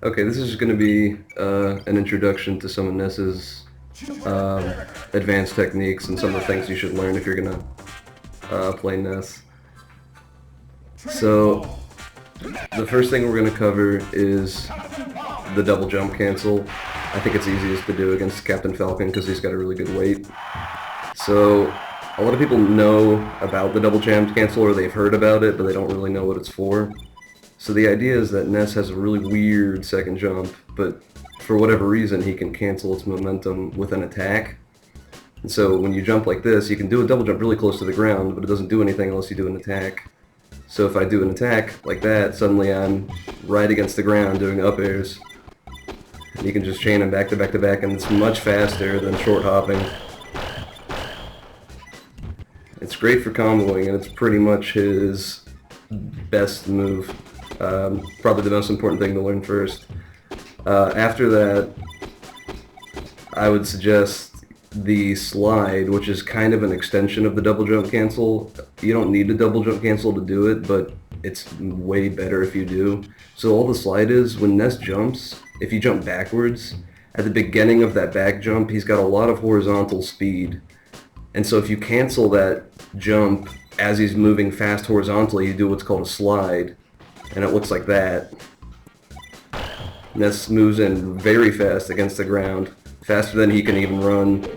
Okay, this is going to be an introduction to some of Ness's advanced techniques and some of the things you should learn if you're going to play Ness. So, the first thing we're going to cover is the double jump cancel. I think it's easiest to do against Captain Falcon because he's got a really good weight. So, a lot of people know about the double jump cancel, or they've heard about it, but they don't really know what it's for. So the idea is that Ness has a really weird second jump, but for whatever reason he can cancel its momentum with an attack. And so when you jump like this, you can do a double jump really close to the ground, but it doesn't do anything unless you do an attack. So if I do an attack like that, suddenly I'm right against the ground doing up airs. And you can just chain them back to back to back, and it's much faster than short hopping. It's great for comboing, and it's pretty much his best move. Probably the most important thing to learn first. After that, I would suggest the slide, which is kind of an extension of the double jump cancel. You don't need a double jump cancel to do it, but it's way better if you do. So all the slide is, when Ness jumps, if you jump backwards, at the beginning of that back jump, he's got a lot of horizontal speed. And so if you cancel that jump as he's moving fast horizontally, you do what's called a slide. And it looks like that. Ness moves in very fast against the ground, faster than he can even run,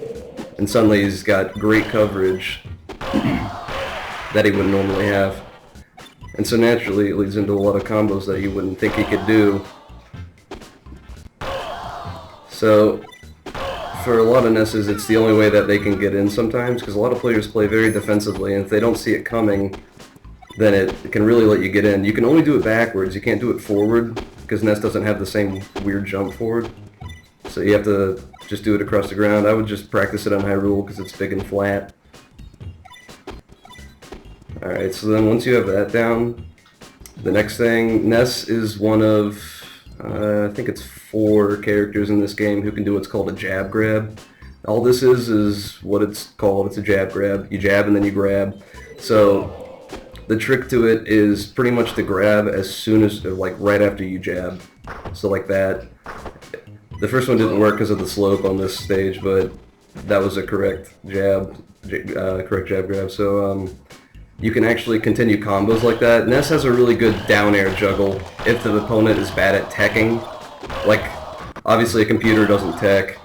and suddenly he's got great coverage that he wouldn't normally have. And so naturally it leads into a lot of combos that you wouldn't think he could do. So for a lot of Nesses, it's the only way that they can get in sometimes, because a lot of players play very defensively, and if they don't see it coming, then it can really let you get in. You can only do it backwards, you can't do it forward, because Ness doesn't have the same weird jump forward. So you have to just do it across the ground. I would just practice it on Hyrule because it's big and flat. Alright, so then once you have that down, the next thing, Ness is one of, I think it's 4 characters in this game who can do what's called a jab grab. All this is what it's called, it's a jab grab. You jab and then you grab. So the trick to it is pretty much to grab as soon as, like, right after you jab. So like that. The first one didn't work because of the slope on this stage, but that was a correct jab grab. So you can actually continue combos like that. Ness has a really good down air juggle if the opponent is bad at teching. Like, obviously a computer doesn't tech.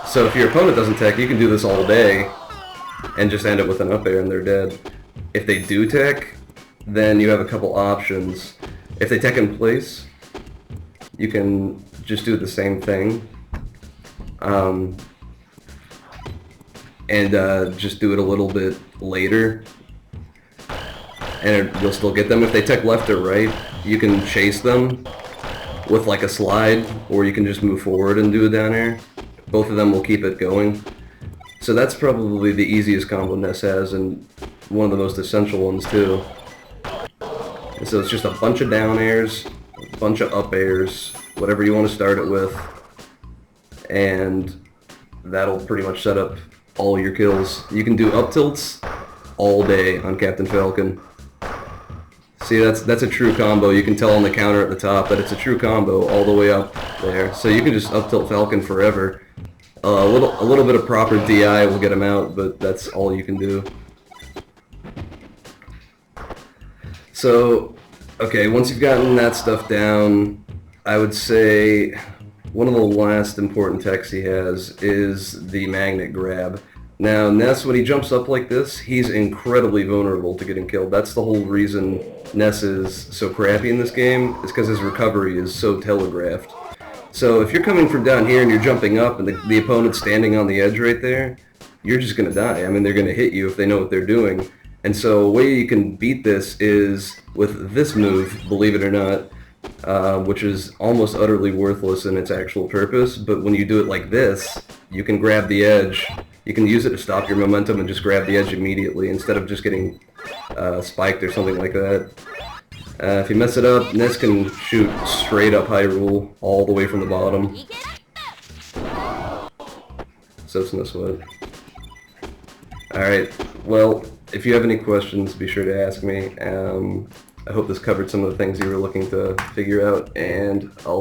So if your opponent doesn't tech, you can do this all day and just end it with an up air and they're dead. If they do tech, then you have a couple options. If they tech in place, you can just do the same thing. Just do it a little bit later. And you'll still get them. If they tech left or right, you can chase them with like a slide, or you can just move forward and do a down air. Both of them will keep it going. So that's probably the easiest combo Ness has, and one of the most essential ones too. And so it's just a bunch of down airs, a bunch of up airs, whatever you want to start it with, and that'll pretty much set up all your kills. You can do up tilts all day on Captain Falcon. See, that's a true combo. You can tell on the counter at the top that it's a true combo all the way up there. So you can just up tilt Falcon forever. A little bit of proper DI will get him out, but that's all you can do. So, okay, once you've gotten that stuff down, I would say one of the last important techs he has is the magnet grab. Now, Ness, when he jumps up like this, he's incredibly vulnerable to getting killed. That's the whole reason Ness is so crappy in this game, is because his recovery is so telegraphed. So if you're coming from down here and you're jumping up and the opponent's standing on the edge right there, you're just going to die. I mean, they're going to hit you if they know what they're doing. And so a way you can beat this is with this move, believe it or not, which is almost utterly worthless in its actual purpose, but when you do it like this, you can grab the edge. You can use it to stop your momentum and just grab the edge immediately instead of just getting spiked or something like that. If you mess it up, Ness can shoot straight up Hyrule all the way from the bottom. So it's no sweat. Alright, well, if you have any questions, be sure to ask me. I hope this covered some of the things you were looking to figure out, and I'll